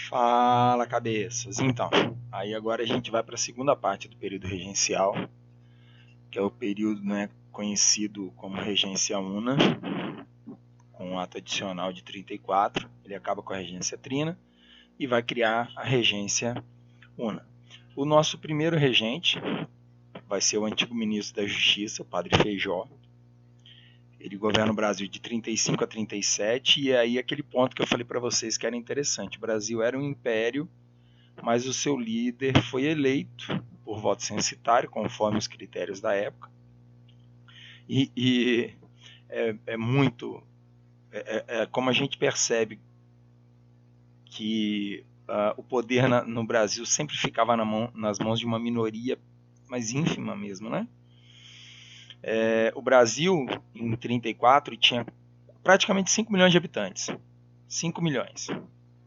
Fala, cabeças. Então, aí agora a gente vai para a segunda parte do período regencial, que é o período, né, conhecido como regência una, com um ato adicional de 34. Ele acaba com a regência trina e vai criar a regência una. O nosso primeiro regente vai ser o antigo ministro da Justiça, o Padre Feijó. Ele governa o Brasil de 35 a 37, e aí aquele ponto que eu falei para vocês que era interessante. O Brasil era um império, mas o seu líder foi eleito por voto censitário, conforme os critérios da época. E é muito... como a gente percebe que o poder no Brasil sempre ficava nas mãos de uma minoria, mas ínfima mesmo, né? O Brasil, em 34, tinha praticamente 5 milhões de habitantes. 5 milhões.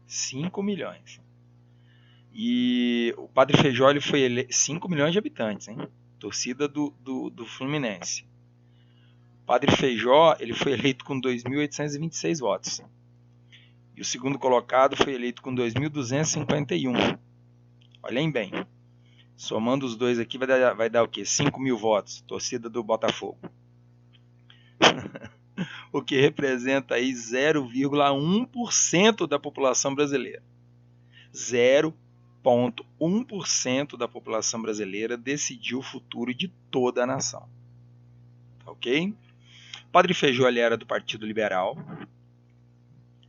5 milhões. E o Padre Feijó ele foi eleito... 5 milhões de habitantes, hein? Torcida do Fluminense. O Padre Feijó ele foi eleito com 2.826 votos. E o segundo colocado foi eleito com 2.251. Olhem bem. Somando os dois aqui vai dar o quê? 5 mil votos. Torcida do Botafogo. O que representa aí 0,1% da população brasileira. 0,1% da população brasileira decidiu o futuro de toda a nação. Ok? Padre Feijó ele era do Partido Liberal,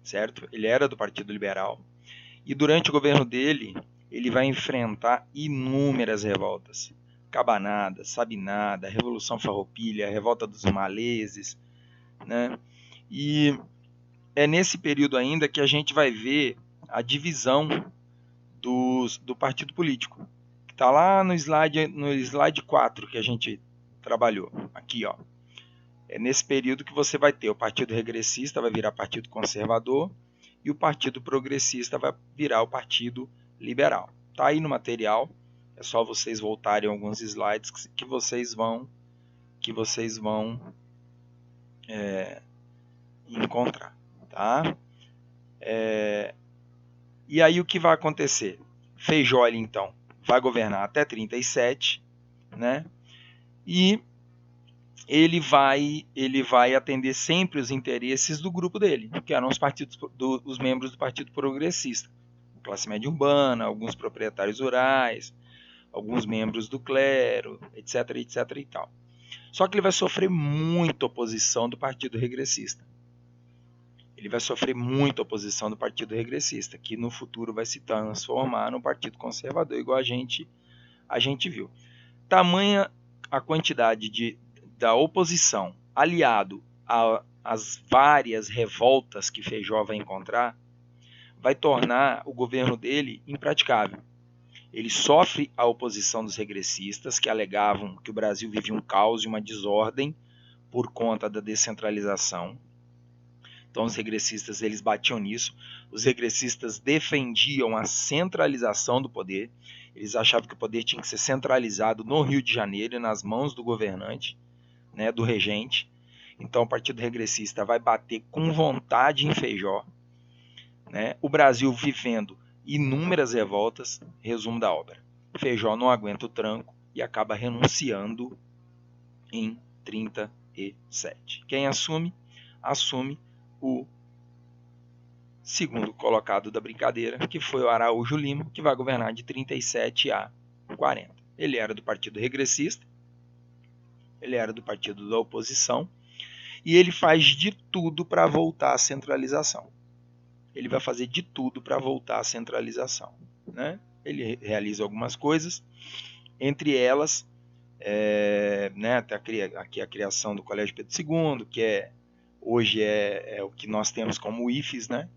certo? Ele era do Partido Liberal. E durante o governo dele, ele vai enfrentar inúmeras revoltas. Cabanada, Sabinada, Revolução Farroupilha, Revolta dos Maleses, né? E é nesse período ainda que a gente vai ver a divisão do partido político, que está lá no slide 4 que a gente trabalhou, aqui, ó. É nesse período que você vai ter o Partido Regressista, vai virar Partido Conservador, e o Partido Progressista vai virar o Partido Liberal. Está aí no material, é só vocês voltarem alguns slides que vocês vão encontrar, tá? E aí o que vai acontecer? Feijó, então, vai governar até 37, né? E ele vai atender sempre os interesses do grupo dele, que eram os membros do Partido Progressista. Classe média urbana, alguns proprietários rurais, alguns membros do clero, etc, etc e tal. Só que ele vai sofrer muita oposição do Partido Regressista. Ele vai sofrer muita oposição do Partido Regressista, que no futuro vai se transformar no Partido Conservador, igual a gente viu. Tamanha a quantidade da oposição, aliado às várias revoltas que Feijó vai encontrar, vai tornar o governo dele impraticável. Ele sofre a oposição dos regressistas, que alegavam que o Brasil vivia um caos e uma desordem por conta da descentralização. Então os regressistas eles batiam nisso. Os regressistas defendiam a centralização do poder. Eles achavam que o poder tinha que ser centralizado no Rio de Janeiro, nas mãos do governante, né, do regente. Então o Partido Regressista vai bater com vontade em Feijó, né? O Brasil vivendo inúmeras revoltas. Resumo da obra: Feijó não aguenta o tranco e acaba renunciando em 37. Quem assume? Assume o segundo colocado da brincadeira, que foi o Araújo Lima, que vai governar de 37 a 40. Ele era do Partido Regressista, ele era do partido da oposição, e ele faz de tudo para voltar à centralização. Ele vai fazer de tudo para voltar à centralização, né? Ele realiza algumas coisas, entre elas, né, até aqui a criação do Colégio Pedro II, que hoje é o que nós temos como o IFES, né?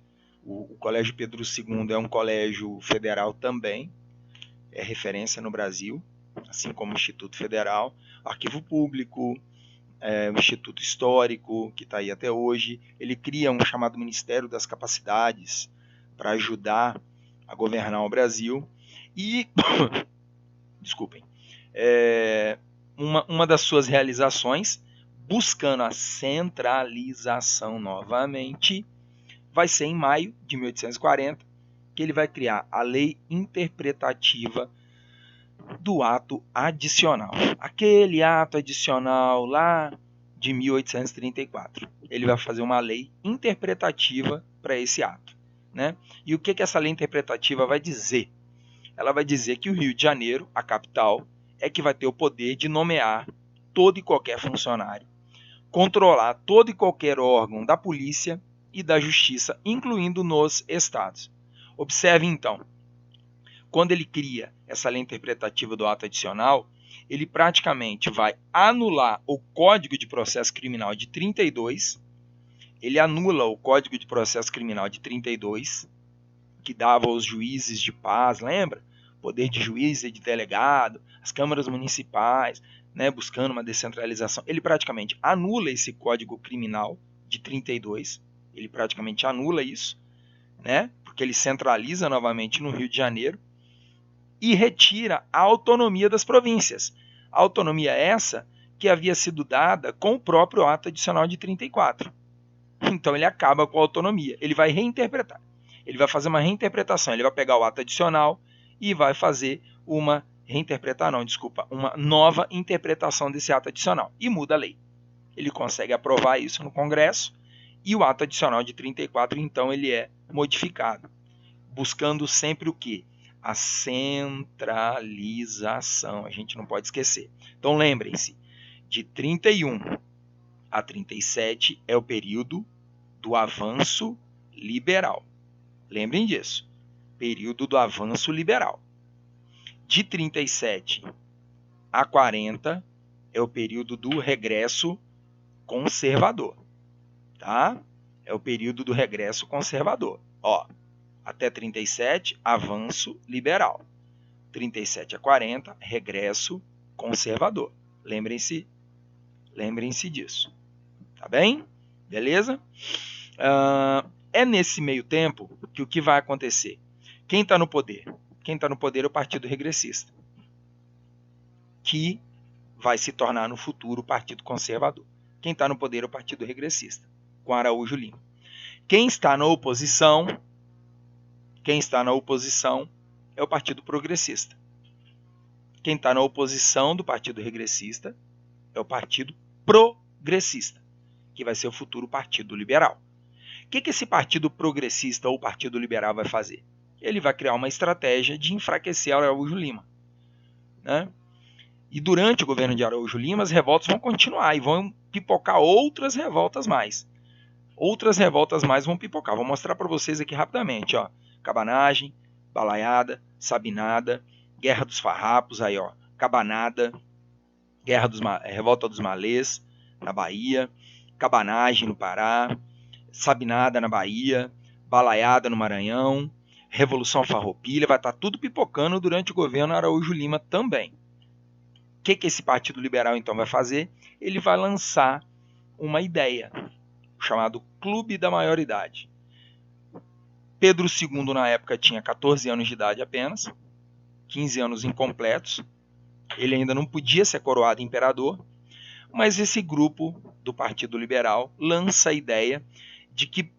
O Colégio Pedro II é um colégio federal também, é referência no Brasil, assim como o Instituto Federal, Arquivo Público, o Instituto Histórico, que está aí até hoje. Ele cria um chamado Ministério das Capacidades para ajudar a governar o Brasil. E, desculpem, uma das suas realizações, buscando a centralização novamente, vai ser em maio de 1840, que ele vai criar a lei interpretativa do ato adicional. Aquele ato adicional lá de 1834. Ele vai fazer uma lei interpretativa para esse ato, né? E o que essa lei interpretativa vai dizer? Ela vai dizer que o Rio de Janeiro, a capital, é que vai ter o poder de nomear todo e qualquer funcionário, controlar todo e qualquer órgão da polícia e da justiça, incluindo nos estados. Observe então, quando ele cria essa lei interpretativa do ato adicional, ele praticamente vai anular o Código de Processo Criminal de 32, ele anula o Código de Processo Criminal de 32, que dava aos juízes de paz, lembra? Poder de juiz e de delegado, as câmaras municipais, né, buscando uma descentralização. Ele praticamente anula esse Código Criminal de 32, ele praticamente anula isso, né, porque ele centraliza novamente no Rio de Janeiro e retira a autonomia das províncias. A autonomia essa que havia sido dada com o próprio ato adicional de 34. Então ele acaba com a autonomia, ele vai reinterpretar. Ele vai fazer uma reinterpretação, ele vai pegar o ato adicional e vai fazer uma uma nova interpretação desse ato adicional e muda a lei. Ele consegue aprovar isso no Congresso e o ato adicional de 34, então, ele é modificado, buscando sempre o quê? A centralização, a gente não pode esquecer. Então lembrem-se, de 31 a 37 é o período do avanço liberal. Lembrem disso, período do avanço liberal. De 37 a 40 é o período do regresso conservador, tá? É o período do regresso conservador. Ó, até 37, avanço liberal. 37 a 40, regresso conservador. Lembrem-se disso, tá bem? Beleza? É nesse meio tempo que o que vai acontecer? Quem está no poder? Quem está no poder é o Partido Regressista, que vai se tornar no futuro o Partido Conservador. Quem está no poder é o Partido Regressista, com Araújo Lima. Quem está na oposição é o Partido Progressista. Quem está na oposição do Partido Regressista é o Partido Progressista, que vai ser o futuro Partido Liberal. O que esse Partido Progressista ou Partido Liberal vai fazer? Ele vai criar uma estratégia de enfraquecer Araújo Lima, né? E durante o governo de Araújo Lima, as revoltas vão continuar e vão pipocar outras revoltas mais. Outras revoltas mais vão pipocar. Vou mostrar para vocês aqui rapidamente, ó. Cabanagem, Balaiada, Sabinada, Guerra dos Farrapos, aí, ó. Cabanada, Revolta dos Malês, na Bahia, Cabanagem no Pará, Sabinada na Bahia, Balaiada no Maranhão, Revolução Farroupilha, vai estar tudo pipocando durante o governo Araújo Lima também. O que esse Partido Liberal então vai fazer? Ele vai lançar uma ideia, chamado Clube da Maioridade. Pedro II na época tinha 14 anos de idade apenas, 15 anos incompletos, ele ainda não podia ser coroado imperador, mas esse grupo do Partido Liberal lança a ideia de que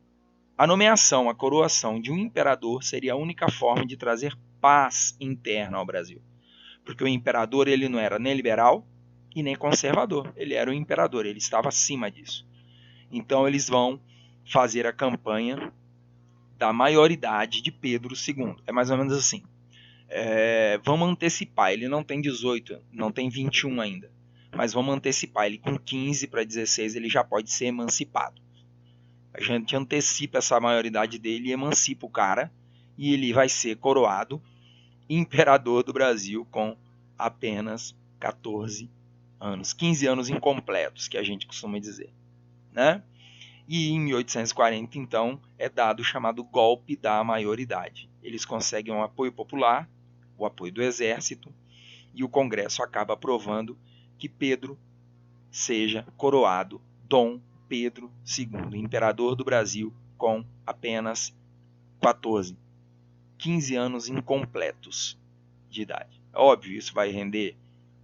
a nomeação, a coroação de um imperador seria a única forma de trazer paz interna ao Brasil. Porque o imperador ele não era nem liberal e nem conservador, ele era o imperador, ele estava acima disso. Então eles vão fazer a campanha da maioridade de Pedro II. É mais ou menos assim. Vamos antecipar, ele não tem 18, não tem 21 ainda, mas vamos antecipar, ele com 15 para 16 ele já pode ser emancipado. A gente antecipa essa maioridade dele e emancipa o cara, e ele vai ser coroado imperador do Brasil com apenas 14 anos, 15 anos incompletos, que a gente costuma dizer, né? E em 1840, então, é dado o chamado golpe da maioridade. Eles conseguem um apoio popular, o apoio do exército, e o Congresso acaba aprovando que Pedro seja coroado Dom Pedro II, imperador do Brasil, com apenas 15 anos incompletos de idade. Óbvio, isso vai render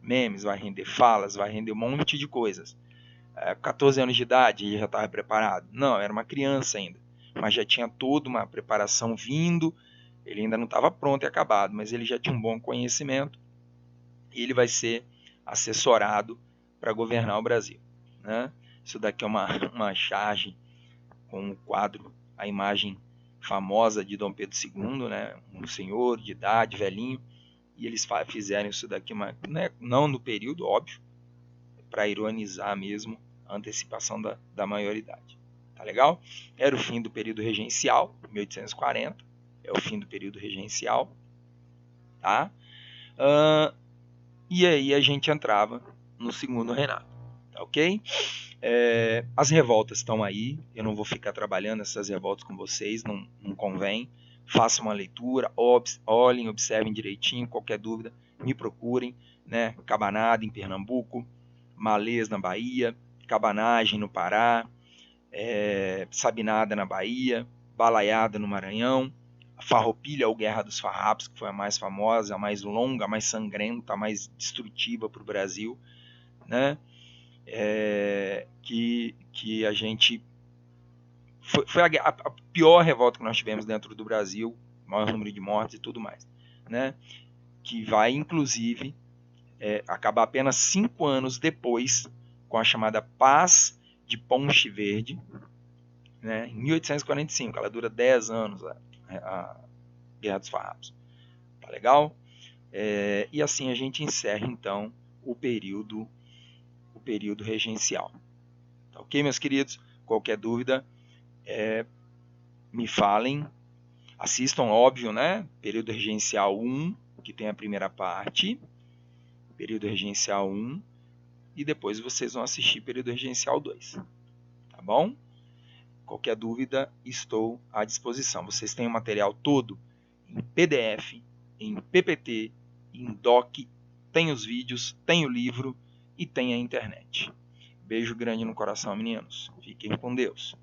memes, vai render falas, vai render um monte de coisas. 14 anos de idade ele já estava preparado? Não, era uma criança ainda, mas já tinha toda uma preparação vindo Ele ainda não estava pronto e acabado, mas ele já tinha um bom conhecimento e ele vai ser assessorado para governar o Brasil, né? Isso daqui é uma charge com o quadro, a imagem famosa de Dom Pedro II, né? Um senhor de idade, velhinho, e eles fizeram isso daqui, né? Não no período, óbvio, para ironizar mesmo a antecipação da maioridade. Tá legal? Era o fim do período regencial, 1840, é o fim do período regencial, tá? E aí a gente entrava no segundo reinado, tá ok? As revoltas estão aí, eu não vou ficar trabalhando essas revoltas com vocês, não convém. Façam uma leitura, olhem, observem direitinho, qualquer dúvida, me procurem, né? Cabanada em Pernambuco, Malês na Bahia, Cabanagem no Pará, Sabinada na Bahia, Balaiada no Maranhão, a Farroupilha ou Guerra dos Farrapos, que foi a mais famosa, a mais longa, a mais sangrenta, a mais destrutiva para o Brasil, né? Que a gente foi a pior revolta que nós tivemos dentro do Brasil, maior número de mortes e tudo mais, né? Que vai inclusive acabar apenas 5 anos depois com a chamada Paz de Ponche Verde, né? Em 1845, ela dura 10 anos a Guerra dos Farrapos, tá legal? E assim a gente encerra então o período regencial. Tá ok, meus queridos? Qualquer dúvida, me falem. Assistam, óbvio, né? Período regencial 1, que tem a primeira parte. Período regencial 1. E depois vocês vão assistir período regencial 2. Tá bom? Qualquer dúvida, estou à disposição. Vocês têm o material todo em PDF, em PPT, em DOC, tem os vídeos, tem o livro e tem a internet. Beijo grande no coração, meninos. Fiquem com Deus.